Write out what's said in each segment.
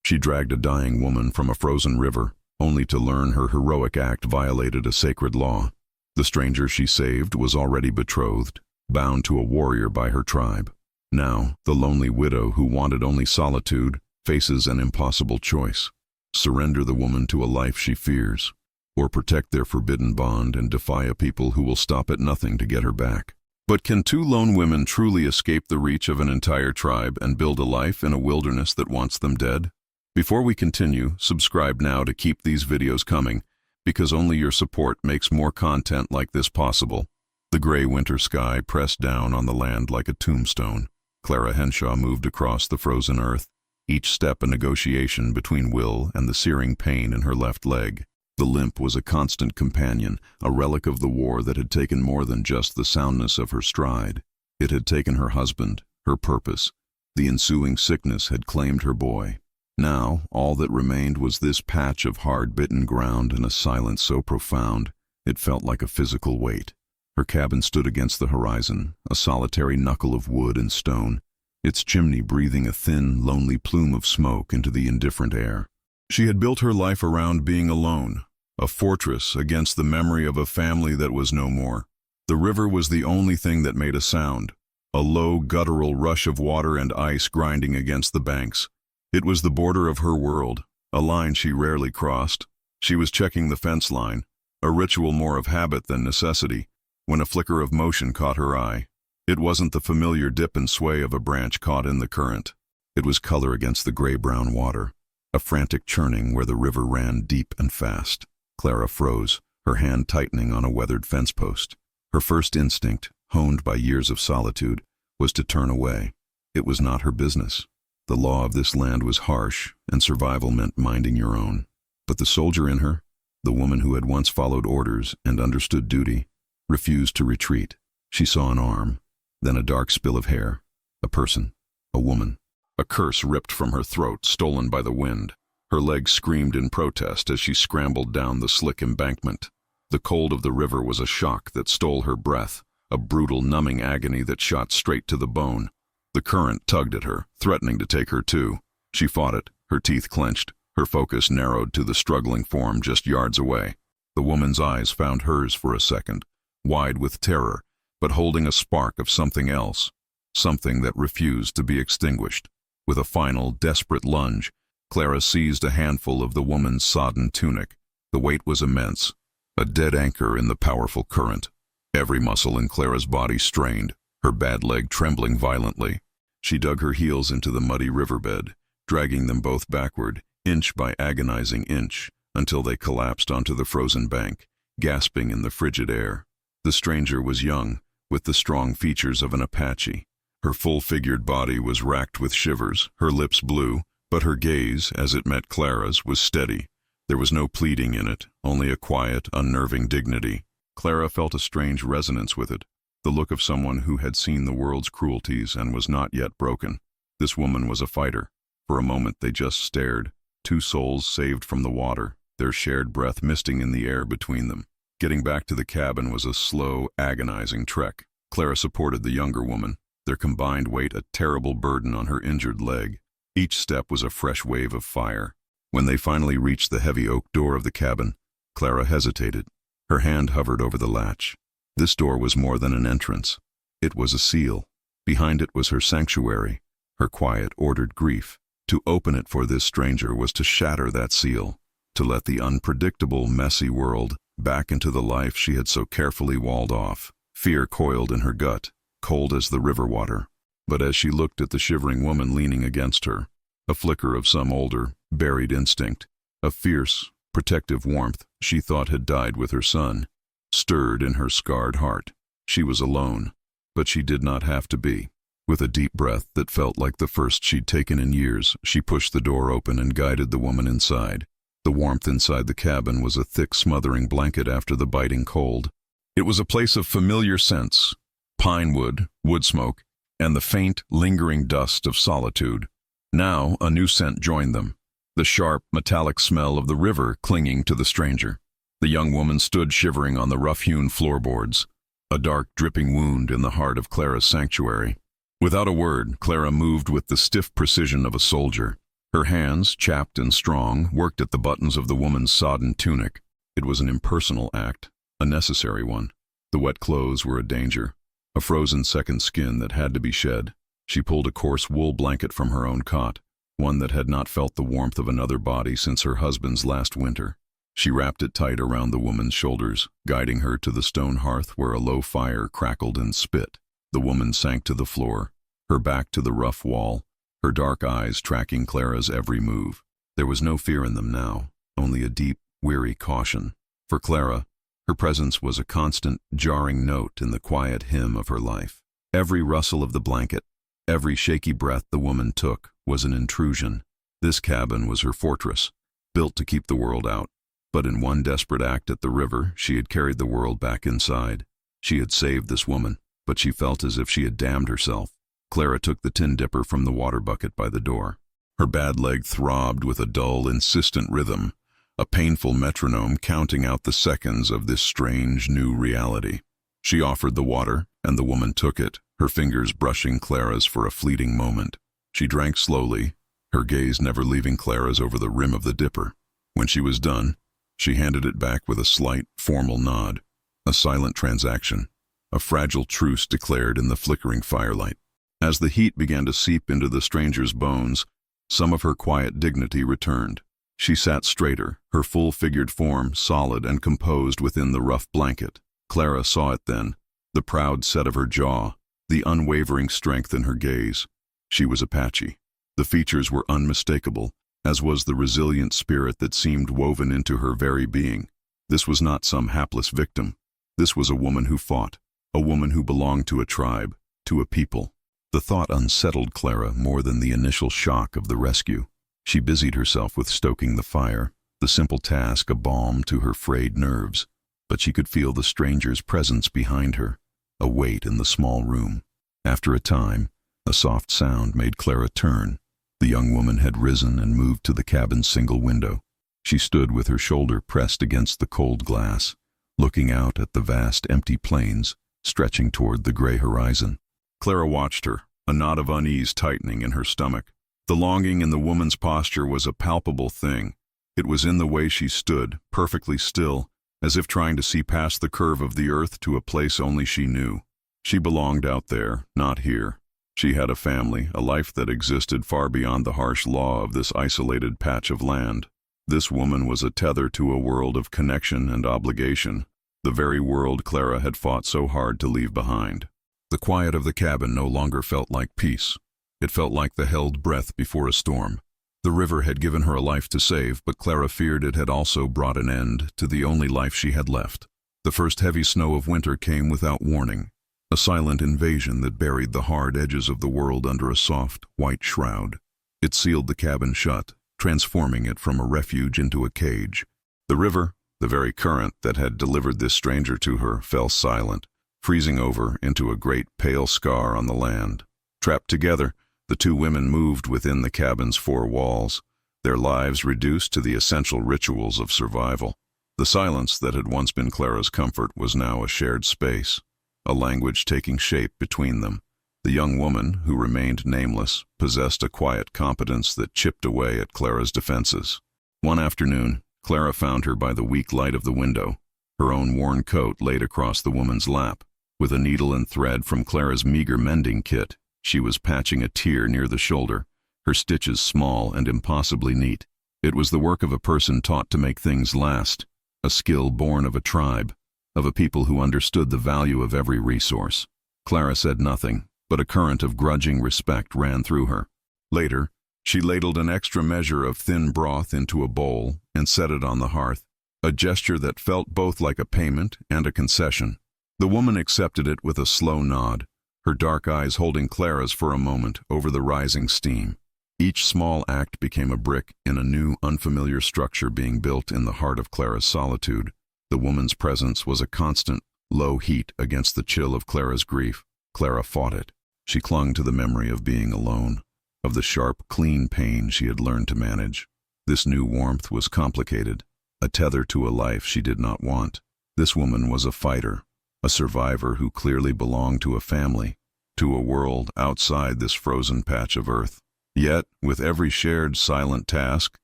She dragged a dying woman from a frozen river, only to learn her heroic act violated a sacred law. The stranger she saved was already betrothed, bound to a warrior by her tribe. Now, the lonely widow who wanted only solitude faces an impossible choice: surrender the woman to a life she fears, or protect their forbidden bond and defy a people who will stop at nothing to get her back. But can two lone women truly escape the reach of an entire tribe and build a life in a wilderness that wants them dead? Before we continue, subscribe now to keep these videos coming, because only your support makes more content like this possible. The gray winter sky pressed down on the land like a tombstone. Clara Henshaw moved across the frozen earth, each step a negotiation between will and the searing pain in her left leg. The limp was a constant companion, a relic of the war that had taken more than just the soundness of her stride. It had taken her husband, her purpose. The ensuing sickness had claimed her boy. Now, all that remained was this patch of hard-bitten ground and a silence so profound, it felt like a physical weight. Her cabin stood against the horizon, a solitary knuckle of wood and stone, its chimney breathing a thin, lonely plume of smoke into the indifferent air. She had built her life around being alone, a fortress against the memory of a family that was no more. The river was the only thing that made a sound, a low, guttural rush of water and ice grinding against the banks. It was the border of her world, a line she rarely crossed. She was checking the fence line, a ritual more of habit than necessity, when a flicker of motion caught her eye. It wasn't the familiar dip and sway of a branch caught in the current. It was color against the gray-brown water, a frantic churning where the river ran deep and fast. Clara froze, her hand tightening on a weathered fence post. Her first instinct, honed by years of solitude, was to turn away. It was not her business. The law of this land was harsh, and survival meant minding your own. But the soldier in her, the woman who had once followed orders and understood duty, refused to retreat. She saw an arm, then a dark spill of hair, a person, a woman. A curse ripped from her throat, stolen by the wind. Her legs screamed in protest as she scrambled down the slick embankment. The cold of the river was a shock that stole her breath, a brutal, numbing agony that shot straight to the bone. The current tugged at her, threatening to take her too. She fought it, her teeth clenched, her focus narrowed to the struggling form just yards away. The woman's eyes found hers for a second, wide with terror, but holding a spark of something else, something that refused to be extinguished. With a final, desperate lunge, Clara seized a handful of the woman's sodden tunic. The weight was immense, a dead anchor in the powerful current. Every muscle in Clara's body strained, her bad leg trembling violently. She dug her heels into the muddy riverbed, dragging them both backward, inch by agonizing inch, until they collapsed onto the frozen bank, gasping in the frigid air. The stranger was young, with the strong features of an Apache. Her full-figured body was racked with shivers, her lips blue, but her gaze, as it met Clara's, was steady. There was no pleading in it, only a quiet, unnerving dignity. Clara felt a strange resonance with it, the look of someone who had seen the world's cruelties and was not yet broken. This woman was a fighter. For a moment they just stared, two souls saved from the water, their shared breath misting in the air between them. Getting back to the cabin was a slow, agonizing trek. Clara supported the younger woman, their combined weight a terrible burden on her injured leg. Each step was a fresh wave of fire. When they finally reached the heavy oak door of the cabin, Clara hesitated. Her hand hovered over the latch. This door was more than an entrance. It was a seal. Behind it was her sanctuary, her quiet, ordered grief. To open it for this stranger was to shatter that seal, to let the unpredictable, messy world back into the life she had so carefully walled off. Fear coiled in her gut, cold as the river water. But as she looked at the shivering woman leaning against her, a flicker of some older, buried instinct, a fierce, protective warmth she thought had died with her son, stirred in her scarred heart. She was alone, but she did not have to be. With a deep breath that felt like the first she'd taken in years, she pushed the door open and guided the woman inside. The warmth inside the cabin was a thick, smothering blanket after the biting cold. It was a place of familiar scents, pine wood, wood smoke, and the faint, lingering dust of solitude. Now a new scent joined them, the sharp, metallic smell of the river clinging to the stranger. The young woman stood shivering on the rough-hewn floorboards, a dark, dripping wound in the heart of Clara's sanctuary. Without a word, Clara moved with the stiff precision of a soldier. Her hands, chapped and strong, worked at the buttons of the woman's sodden tunic. It was an impersonal act, a necessary one. The wet clothes were a danger, a frozen second skin that had to be shed. She pulled a coarse wool blanket from her own cot, one that had not felt the warmth of another body since her husband's last winter. She wrapped it tight around the woman's shoulders, guiding her to the stone hearth where a low fire crackled and spit. The woman sank to the floor, her back to the rough wall, her dark eyes tracking Clara's every move. There was no fear in them now, only a deep, weary caution. For Clara, her presence was a constant, jarring note in the quiet hymn of her life. Every rustle of the blanket, every shaky breath the woman took, was an intrusion. This cabin was her fortress, built to keep the world out. But in one desperate act at the river, she had carried the world back inside. She had saved this woman, but she felt as if she had damned herself. Clara took the tin dipper from the water bucket by the door. Her bad leg throbbed with a dull, insistent rhythm, a painful metronome counting out the seconds of this strange new reality. She offered the water, and the woman took it, her fingers brushing Clara's for a fleeting moment. She drank slowly, her gaze never leaving Clara's over the rim of the dipper. When she was done, she handed it back with a slight, formal nod. A silent transaction, a fragile truce declared in the flickering firelight. As the heat began to seep into the stranger's bones, some of her quiet dignity returned. She sat straighter, her full-figured form solid and composed within the rough blanket. Clara saw it then, the proud set of her jaw, the unwavering strength in her gaze. She was Apache. The features were unmistakable, as was the resilient spirit that seemed woven into her very being. This was not some hapless victim. This was a woman who fought, a woman who belonged to a tribe, to a people. The thought unsettled Clara more than the initial shock of the rescue. She busied herself with stoking the fire, the simple task a balm to her frayed nerves. But she could feel the stranger's presence behind her, a weight in the small room. After a time, a soft sound made Clara turn. The young woman had risen and moved to the cabin's single window. She stood with her shoulder pressed against the cold glass, looking out at the vast empty plains stretching toward the gray horizon. Clara watched her, a knot of unease tightening in her stomach. The longing in the woman's posture was a palpable thing. It was in the way she stood, perfectly still, as if trying to see past the curve of the earth to a place only she knew. She belonged out there, not here. She had a family, a life that existed far beyond the harsh law of this isolated patch of land. This woman was a tether to a world of connection and obligation, the very world Clara had fought so hard to leave behind. The quiet of the cabin no longer felt like peace. It felt like the held breath before a storm. The river had given her a life to save, but Clara feared it had also brought an end to the only life she had left. The first heavy snow of winter came without warning, a silent invasion that buried the hard edges of the world under a soft, white shroud. It sealed the cabin shut, transforming it from a refuge into a cage. The river, the very current that had delivered this stranger to her, fell silent, freezing over into a great pale scar on the land. Trapped together, the two women moved within the cabin's four walls, their lives reduced to the essential rituals of survival. The silence that had once been Clara's comfort was now a shared space, a language taking shape between them. The young woman, who remained nameless, possessed a quiet competence that chipped away at Clara's defenses. One afternoon, Clara found her by the weak light of the window, her own worn coat laid across the woman's lap. With a needle and thread from Clara's meager mending kit, she was patching a tear near the shoulder, her stitches small and impossibly neat. It was the work of a person taught to make things last, a skill born of a tribe, of a people who understood the value of every resource. Clara said nothing, but a current of grudging respect ran through her. Later, she ladled an extra measure of thin broth into a bowl and set it on the hearth, a gesture that felt both like a payment and a concession. The woman accepted it with a slow nod, her dark eyes holding Clara's for a moment over the rising steam. Each small act became a brick in a new, unfamiliar structure being built in the heart of Clara's solitude. The woman's presence was a constant, low heat against the chill of Clara's grief. Clara fought it. She clung to the memory of being alone, of the sharp, clean pain she had learned to manage. This new warmth was complicated, a tether to a life she did not want. This woman was a fighter, a survivor who clearly belonged to a family, to a world outside this frozen patch of earth. Yet, with every shared silent task,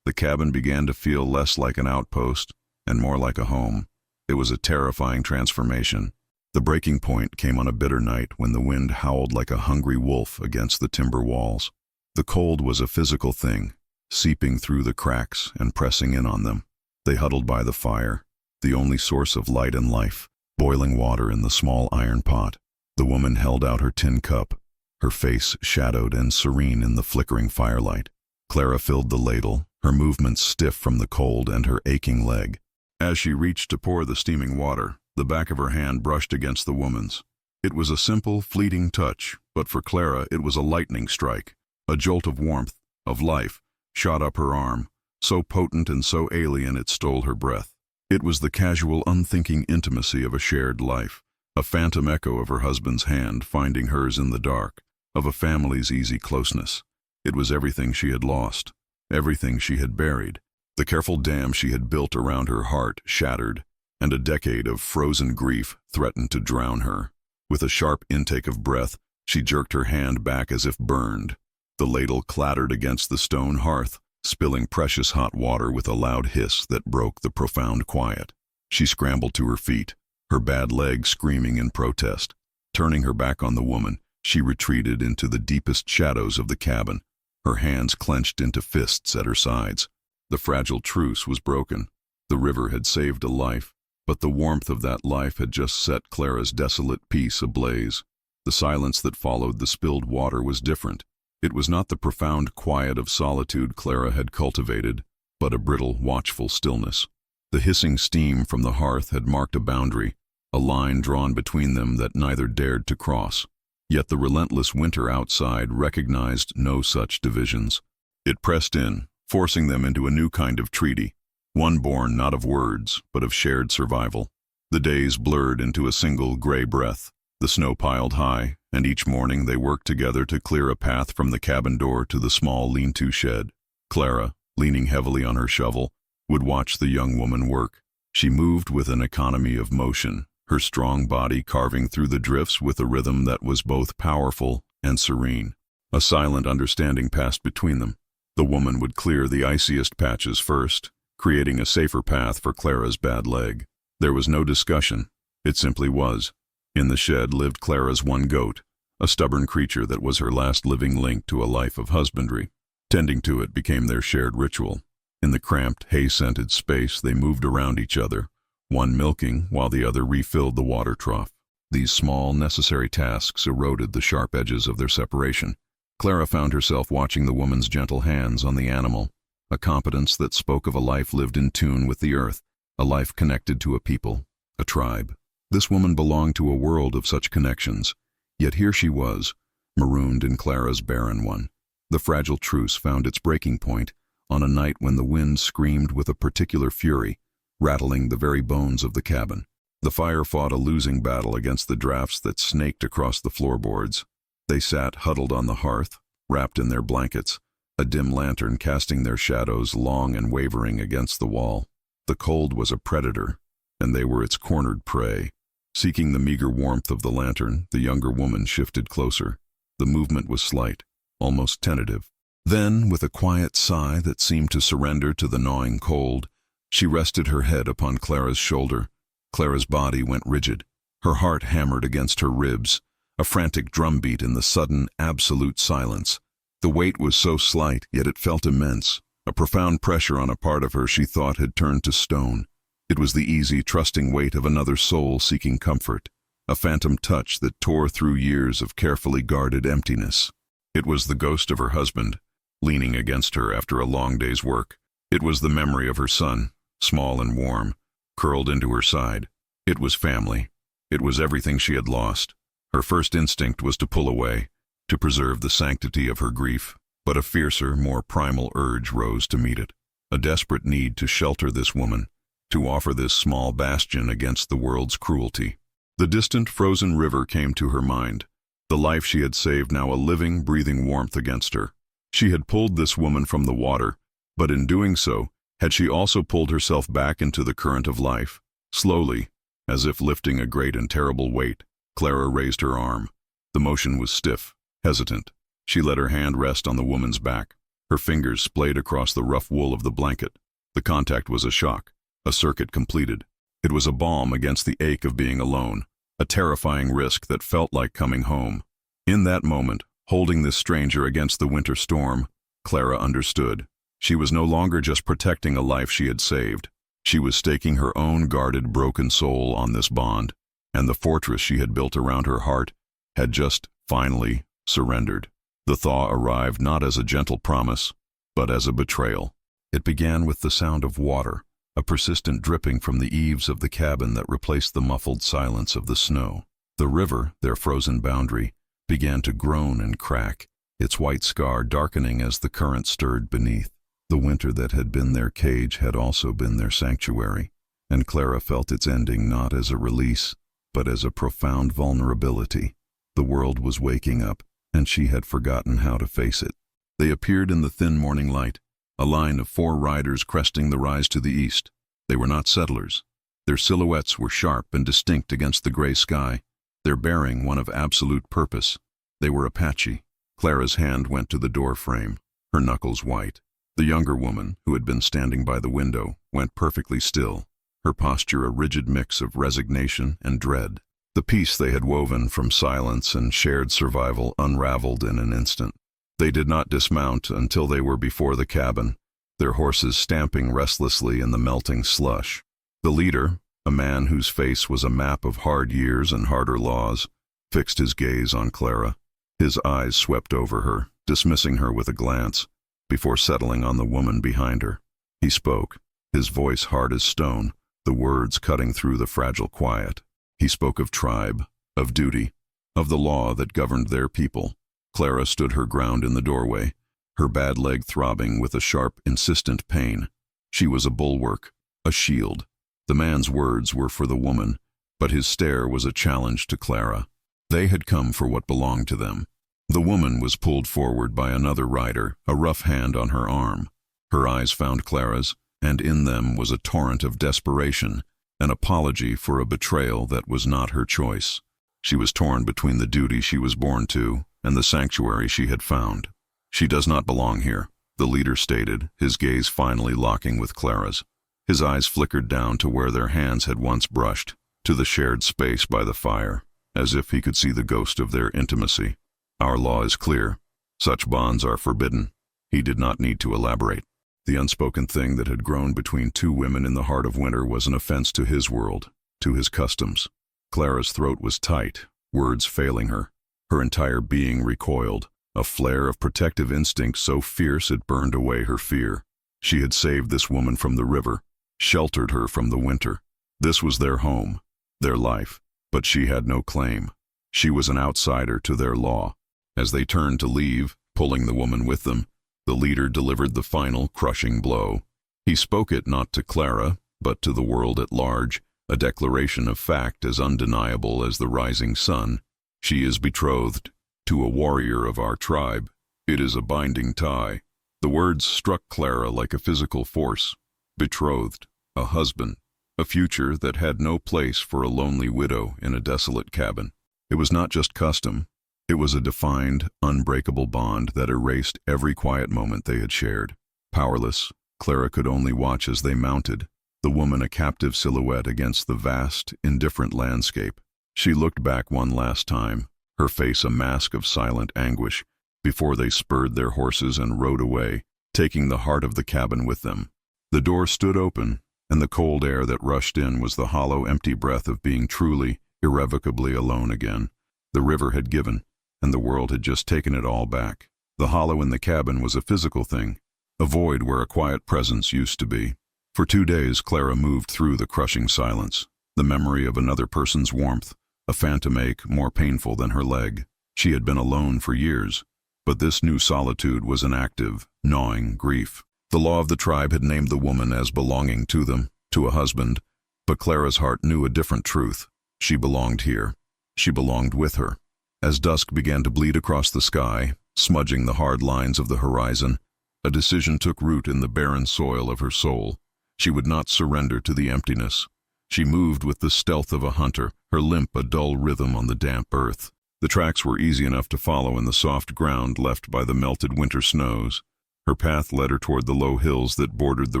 the cabin began to feel less like an outpost and more like a home. It was a terrifying transformation. The breaking point came on a bitter night when the wind howled like a hungry wolf against the timber walls. The cold was a physical thing, seeping through the cracks and pressing in on them. They huddled by the fire, the only source of light and life, boiling water in the small iron pot. The woman held out her tin cup, her face shadowed and serene in the flickering firelight. Clara filled the ladle, her movements stiff from the cold and her aching leg. As she reached to pour the steaming water, the back of her hand brushed against the woman's. It was a simple, fleeting touch, but for Clara it was a lightning strike. A jolt of warmth, of life, shot up her arm, so potent and so alien it stole her breath. It was the casual, unthinking intimacy of a shared life, a phantom echo of her husband's hand finding hers in the dark, of a family's easy closeness. It was everything she had lost, everything she had buried. The careful dam she had built around her heart shattered, and a decade of frozen grief threatened to drown her. With a sharp intake of breath, she jerked her hand back as if burned. The ladle clattered against the stone hearth, spilling precious hot water with a loud hiss that broke the profound quiet. She scrambled to her feet, her bad leg screaming in protest. Turning her back on the woman, she retreated into the deepest shadows of the cabin, her hands clenched into fists at her sides. The fragile truce was broken. The river had saved a life, but the warmth of that life had just set Clara's desolate peace ablaze. The silence that followed the spilled water was different. It was not the profound quiet of solitude Clara had cultivated, but a brittle, watchful stillness. The hissing steam from the hearth had marked a boundary, a line drawn between them that neither dared to cross. Yet the relentless winter outside recognized no such divisions. It pressed in, forcing them into a new kind of treaty, one born not of words, but of shared survival. The days blurred into a single gray breath. The snow piled high, and each morning they worked together to clear a path from the cabin door to the small lean-to shed. Clara, leaning heavily on her shovel, would watch the young woman work. She moved with an economy of motion, her strong body carving through the drifts with a rhythm that was both powerful and serene. A silent understanding passed between them. The woman would clear the iciest patches first, creating a safer path for Clara's bad leg. There was no discussion. It simply was. In the shed lived Clara's one goat, a stubborn creature that was her last living link to a life of husbandry. Tending to it became their shared ritual. In the cramped, hay-scented space they moved around each other, one milking while the other refilled the water trough. These small, necessary tasks eroded the sharp edges of their separation. Clara found herself watching the woman's gentle hands on the animal, a competence that spoke of a life lived in tune with the earth, a life connected to a people, a tribe. This woman belonged to a world of such connections, yet here she was, marooned in Clara's barren one. The fragile truce found its breaking point on a night when the wind screamed with a particular fury, rattling the very bones of the cabin. The fire fought a losing battle against the drafts that snaked across the floorboards. They sat huddled on the hearth, wrapped in their blankets, a dim lantern casting their shadows long and wavering against the wall. The cold was a predator, and they were its cornered prey. Seeking the meager warmth of the lantern, the younger woman shifted closer. The movement was slight, almost tentative. Then, with a quiet sigh that seemed to surrender to the gnawing cold, she rested her head upon Clara's shoulder. Clara's body went rigid. Her heart hammered against her ribs, a frantic drumbeat in the sudden, absolute silence. The weight was so slight, yet it felt immense, a profound pressure on a part of her she thought had turned to stone. It was the easy, trusting weight of another soul seeking comfort, a phantom touch that tore through years of carefully guarded emptiness. It was the ghost of her husband, leaning against her after a long day's work. It was the memory of her son, small and warm, curled into her side. It was family. It was everything she had lost. Her first instinct was to pull away, to preserve the sanctity of her grief, but a fiercer, more primal urge rose to meet it. A desperate need to shelter this woman, to offer this small bastion against the world's cruelty. The distant, frozen river came to her mind, the life she had saved now a living, breathing warmth against her. She had pulled this woman from the water, but in doing so, had she also pulled herself back into the current of life? Slowly, as if lifting a great and terrible weight, Clara raised her arm. The motion was stiff, hesitant. She let her hand rest on the woman's back. Her fingers splayed across the rough wool of the blanket. The contact was a shock, a circuit completed. It was a balm against the ache of being alone, a terrifying risk that felt like coming home. In that moment, holding this stranger against the winter storm, Clara understood. She was no longer just protecting a life she had saved. She was staking her own guarded, broken soul on this bond, and the fortress she had built around her heart had just, finally, surrendered. The thaw arrived not as a gentle promise, but as a betrayal. It began with the sound of water, a persistent dripping from the eaves of the cabin that replaced the muffled silence of the snow. The river, their frozen boundary, began to groan and crack, its white scar darkening as the current stirred beneath. The winter that had been their cage had also been their sanctuary, and Clara felt its ending not as a release, but as a profound vulnerability. The world was waking up, and she had forgotten how to face it. They appeared in the thin morning light, a line of 4 riders cresting the rise to the east. They were not settlers. Their silhouettes were sharp and distinct against the gray sky, their bearing one of absolute purpose. They were Apache. Clara's hand went to the door frame, her knuckles white. The younger woman, who had been standing by the window, went perfectly still, her posture a rigid mix of resignation and dread. The peace they had woven from silence and shared survival unraveled in an instant. They did not dismount until they were before the cabin, their horses stamping restlessly in the melting slush. The leader, a man whose face was a map of hard years and harder laws, fixed his gaze on Clara. His eyes swept over her, dismissing her with a glance, before settling on the woman behind her. He spoke, his voice hard as stone, the words cutting through the fragile quiet. He spoke of tribe, of duty, of the law that governed their people. Clara stood her ground in the doorway, her bad leg throbbing with a sharp, insistent pain. She was a bulwark, a shield. The man's words were for the woman, but his stare was a challenge to Clara. They had come for what belonged to them. The woman was pulled forward by another rider, a rough hand on her arm. Her eyes found Clara's, and in them was a torrent of desperation, an apology for a betrayal that was not her choice. She was torn between the duty she was born to and the sanctuary she had found. "She does not belong here," the leader stated, his gaze finally locking with Clara's. His eyes flickered down to where their hands had once brushed, to the shared space by the fire, as if he could see the ghost of their intimacy. "Our law is clear. Such bonds are forbidden." He did not need to elaborate. The unspoken thing that had grown between 2 women in the heart of winter was an offense to his world, to his customs. Clara's throat was tight, words failing her. Her entire being recoiled, a flare of protective instinct so fierce it burned away her fear. She had saved this woman from the river, sheltered her from the winter. This was their home, their life, but she had no claim. She was an outsider to their law. As they turned to leave, pulling the woman with them, the leader delivered the final crushing blow. He spoke it not to Clara, but to the world at large, a declaration of fact as undeniable as the rising sun. "She is betrothed to a warrior of our tribe. It is a binding tie." The words struck Clara like a physical force. Betrothed, a husband, a future that had no place for a lonely widow in a desolate cabin. It was not just custom. It was a defined, unbreakable bond that erased every quiet moment they had shared. Powerless, Clara could only watch as they mounted, the woman a captive silhouette against the vast, indifferent landscape. She looked back one last time, her face a mask of silent anguish, before they spurred their horses and rode away, taking the heart of the cabin with them. The door stood open, and the cold air that rushed in was the hollow, empty breath of being truly, irrevocably alone again. The river had given, and the world had just taken it all back. The hollow in the cabin was a physical thing, a void where a quiet presence used to be. For 2 days, Clara moved through the crushing silence, the memory of another person's warmth, a phantom ache more painful than her leg. She had been alone for years, but this new solitude was an active, gnawing grief. The law of the tribe had named the woman as belonging to them, to a husband, but Clara's heart knew a different truth. She belonged here. She belonged with her. As dusk began to bleed across the sky, smudging the hard lines of the horizon, a decision took root in the barren soil of her soul. She would not surrender to the emptiness. She moved with the stealth of a hunter, her limp a dull rhythm on the damp earth. The tracks were easy enough to follow in the soft ground left by the melted winter snows. Her path led her toward the low hills that bordered the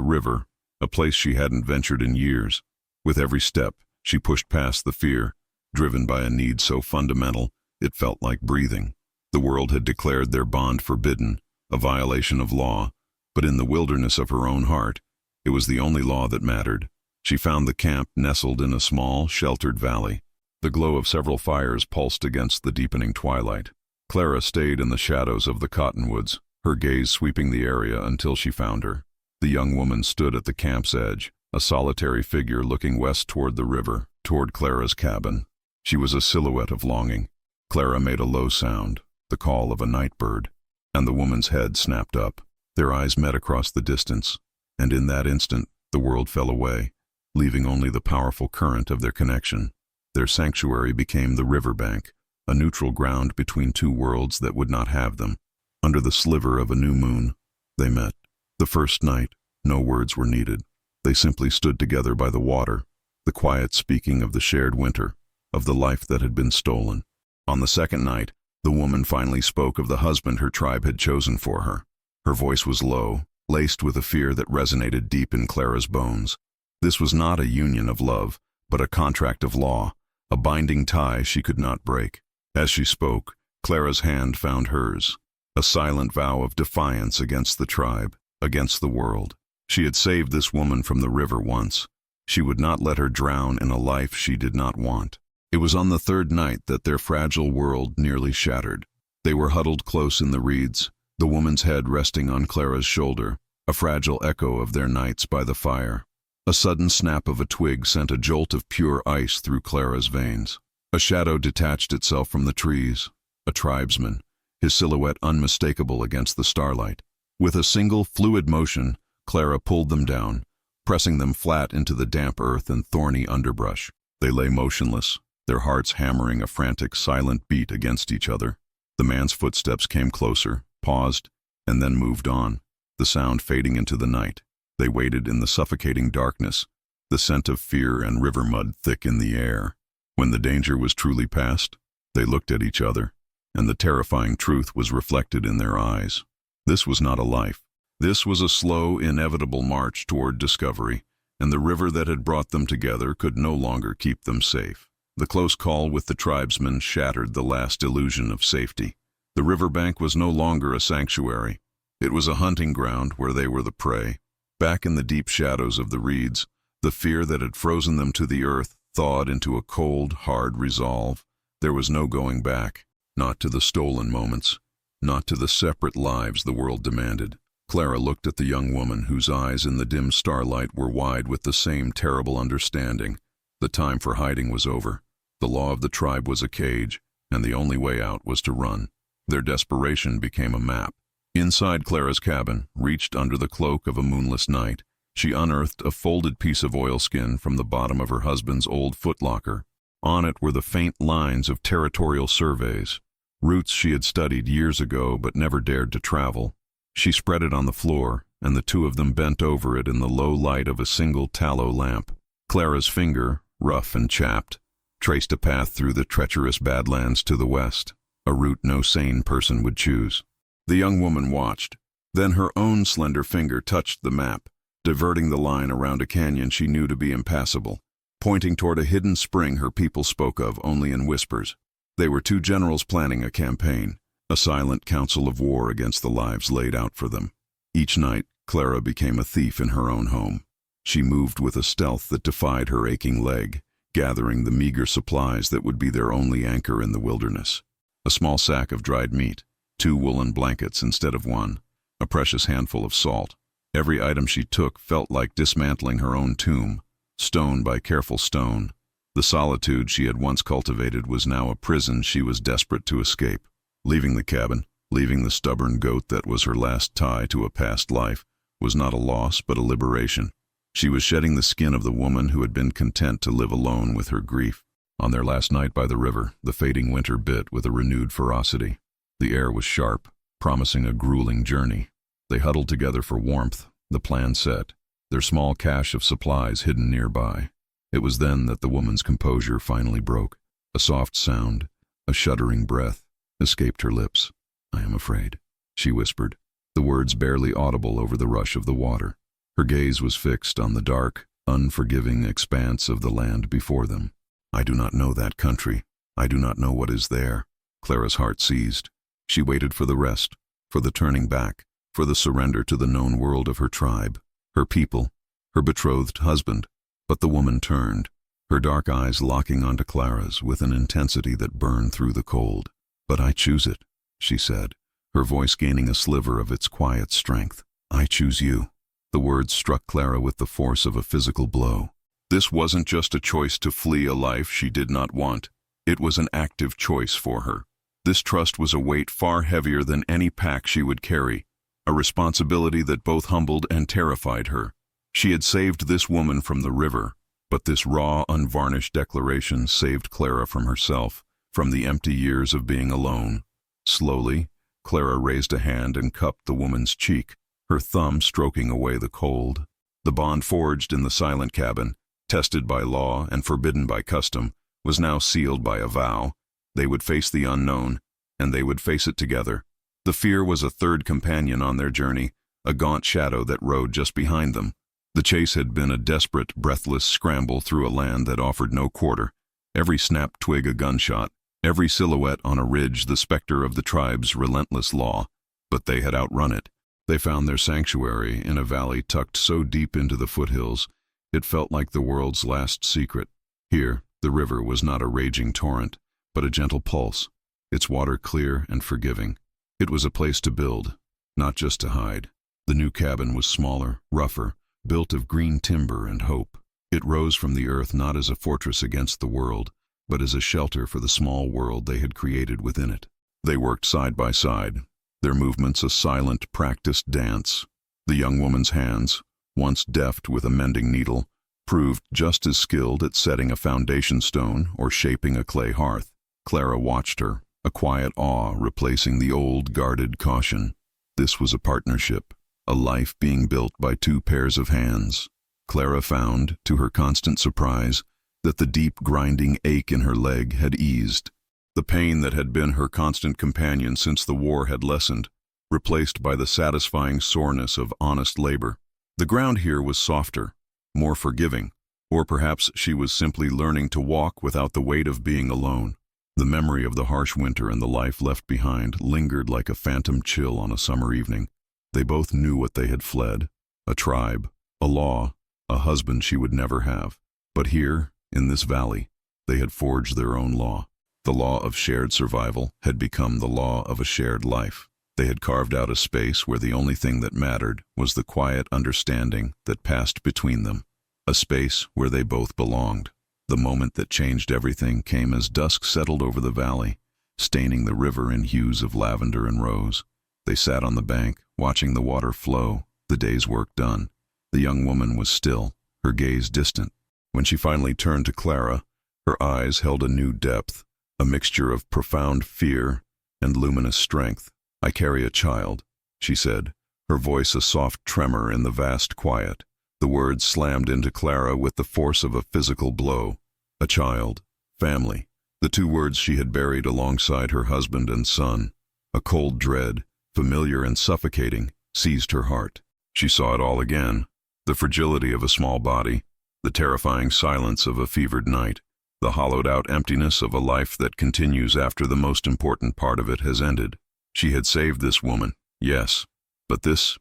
river, a place she hadn't ventured in years. With every step, she pushed past the fear, driven by a need so fundamental it felt like breathing. The world had declared their bond forbidden, a violation of law, but in the wilderness of her own heart, it was the only law that mattered. She found the camp nestled in a small, sheltered valley. The glow of several fires pulsed against the deepening twilight. Clara stayed in the shadows of the cottonwoods, her gaze sweeping the area until she found her. The young woman stood at the camp's edge, a solitary figure looking west toward the river, toward Clara's cabin. She was a silhouette of longing. Clara made a low sound, the call of a night bird, and the woman's head snapped up. Their eyes met across the distance, and in that instant, the world fell away, leaving only the powerful current of their connection. Their sanctuary became the riverbank, a neutral ground between two worlds that would not have them. Under the sliver of a new moon, they met. The first night, no words were needed. They simply stood together by the water, the quiet speaking of the shared winter, of the life that had been stolen. On the second night, the woman finally spoke of the husband her tribe had chosen for her. Her voice was low, laced with a fear that resonated deep in Clara's bones. This was not a union of love, but a contract of law, a binding tie she could not break. As she spoke, Clara's hand found hers, a silent vow of defiance against the tribe, against the world. She had saved this woman from the river once. She would not let her drown in a life she did not want. It was on the third night that their fragile world nearly shattered. They were huddled close in the reeds, the woman's head resting on Clara's shoulder, a fragile echo of their nights by the fire. A sudden snap of a twig sent a jolt of pure ice through Clara's veins. A shadow detached itself from the trees, a tribesman, his silhouette unmistakable against the starlight. With a single fluid motion, Clara pulled them down, pressing them flat into the damp earth and thorny underbrush. They lay motionless, their hearts hammering a frantic, silent beat against each other. The man's footsteps came closer, paused, and then moved on, the sound fading into the night. They waited in the suffocating darkness, the scent of fear and river mud thick in the air. When the danger was truly past, they looked at each other, and the terrifying truth was reflected in their eyes. This was not a life. This was a slow, inevitable march toward discovery, and the river that had brought them together could no longer keep them safe. The close call with the tribesmen shattered the last illusion of safety. The riverbank was no longer a sanctuary. It was a hunting ground where they were the prey. Back in the deep shadows of the reeds, the fear that had frozen them to the earth thawed into a cold, hard resolve. There was no going back, not to the stolen moments, not to the separate lives the world demanded. Clara looked at the young woman whose eyes in the dim starlight were wide with the same terrible understanding. The time for hiding was over. The law of the tribe was a cage, and the only way out was to run. Their desperation became a map. Inside Clara's cabin, reached under the cloak of a moonless night, she unearthed a folded piece of oilskin from the bottom of her husband's old footlocker. On it were the faint lines of territorial surveys, routes she had studied years ago but never dared to travel. She spread it on the floor, and the two of them bent over it in the low light of a single tallow lamp. Clara's finger, rough and chapped, traced a path through the treacherous badlands to the west, a route no sane person would choose. The young woman watched. Then her own slender finger touched the map, diverting the line around a canyon she knew to be impassable, pointing toward a hidden spring her people spoke of only in whispers. They were two generals planning a campaign, a silent council of war against the lives laid out for them. Each night, Clara became a thief in her own home. She moved with a stealth that defied her aching leg, gathering the meager supplies that would be their only anchor in the wilderness. A small sack of dried meat, 2 woolen blankets instead of 1, a precious handful of salt. Every item she took felt like dismantling her own tomb, stone by careful stone. The solitude she had once cultivated was now a prison she was desperate to escape. Leaving the cabin, leaving the stubborn goat that was her last tie to a past life, was not a loss but a liberation. She was shedding the skin of the woman who had been content to live alone with her grief. On their last night by the river, the fading winter bit with a renewed ferocity. The air was sharp, promising a grueling journey. They huddled together for warmth, the plan set, their small cache of supplies hidden nearby. It was then that the woman's composure finally broke. A soft sound, A shuddering breath escaped her lips. "I am afraid," she whispered, the words barely audible over the rush of the water. Her gaze was fixed on the dark, unforgiving expanse of the land before them. "I do not know that country. I do not know what is there." Clara's heart seized. She waited for the rest, for the turning back, for the surrender to the known world of her tribe, her people, her betrothed husband. But the woman turned, her dark eyes locking onto Clara's with an intensity that burned through the cold. "But I choose it," she said, her voice gaining a sliver of its quiet strength. "I choose you." The words struck Clara with the force of a physical blow. This wasn't just a choice to flee a life she did not want. It was an active choice for her. This trust was a weight far heavier than any pack she would carry, a responsibility that both humbled and terrified her. She had saved this woman from the river, but this raw, unvarnished declaration saved Clara from herself, from the empty years of being alone. Slowly, Clara raised a hand and cupped the woman's cheek, her thumb stroking away the cold. The bond forged in the silent cabin, tested by law and forbidden by custom, was now sealed by a vow. They would face the unknown, and they would face it together. The fear was a third companion on their journey, a gaunt shadow that rode just behind them. The chase had been a desperate, breathless scramble through a land that offered no quarter. Every snapped twig a gunshot, every silhouette on a ridge the specter of the tribe's relentless law. But they had outrun it. They found their sanctuary in a valley tucked so deep into the foothills, it felt like the world's last secret. Here, the river was not a raging torrent, but a gentle pulse, its water clear and forgiving. It was a place to build, not just to hide. The new cabin was smaller, rougher, built of green timber and hope. It rose from the earth not as a fortress against the world, but as a shelter for the small world they had created within it. They worked side by side, their movements a silent, practiced dance. The young woman's hands, once deft with a mending needle, proved just as skilled at setting a foundation stone or shaping a clay hearth. Clara watched her, a quiet awe replacing the old, guarded caution. This was a partnership, a life being built by two pairs of hands. Clara found, to her constant surprise, that the deep, grinding ache in her leg had eased. The pain that had been her constant companion since the war had lessened, replaced by the satisfying soreness of honest labor. The ground here was softer, more forgiving, or perhaps she was simply learning to walk without the weight of being alone. The memory of the harsh winter and the life left behind lingered like a phantom chill on a summer evening. They both knew what they had fled: a tribe, a law, a husband she would never have. But here, in this valley, they had forged their own law. The law of shared survival had become the law of a shared life. They had carved out a space where the only thing that mattered was the quiet understanding that passed between them, a space where they both belonged. The moment that changed everything came as dusk settled over the valley, staining the river in hues of lavender and rose. They sat on the bank, watching the water flow, the day's work done. The young woman was still, her gaze distant. When she finally turned to Clara, her eyes held a new depth, a mixture of profound fear and luminous strength. "I carry a child," she said, her voice a soft tremor in the vast quiet. The words slammed into Clara with the force of a physical blow. A child, family, the two words she had buried alongside her husband and son. A cold dread, familiar and suffocating, seized her heart. She saw it all again: the fragility of a small body, the terrifying silence of a fevered night, the hollowed-out emptiness of a life that continues after the most important part of it has ended. She had saved this woman, yes, but this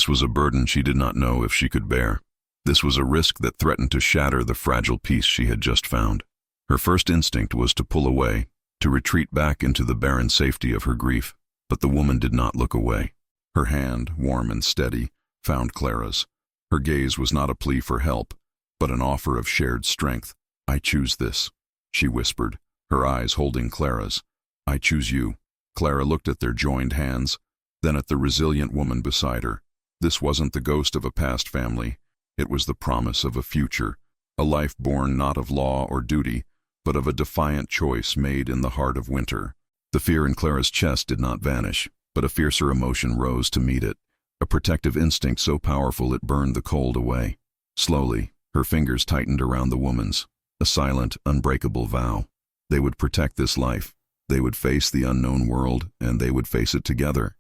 was a burden she did not know if she could bear. This was a risk that threatened to shatter the fragile peace she had just found. Her first instinct was to pull away, to retreat back into the barren safety of her grief. But the woman did not look away. Her hand, warm and steady, found Clara's. Her gaze was not a plea for help, but an offer of shared strength. "I choose this," she whispered, her eyes holding Clara's. "I choose you." Clara looked at their joined hands, then at the resilient woman beside her. This wasn't the ghost of a past family. It was the promise of a future, a life born not of law or duty, but of a defiant choice made in the heart of winter. The fear in Clara's chest did not vanish, but a fiercer emotion rose to meet it, a protective instinct so powerful it burned the cold away. Slowly, her fingers tightened around the woman's, a silent, unbreakable vow. They would protect this life, They would face the unknown world, and they would face it together.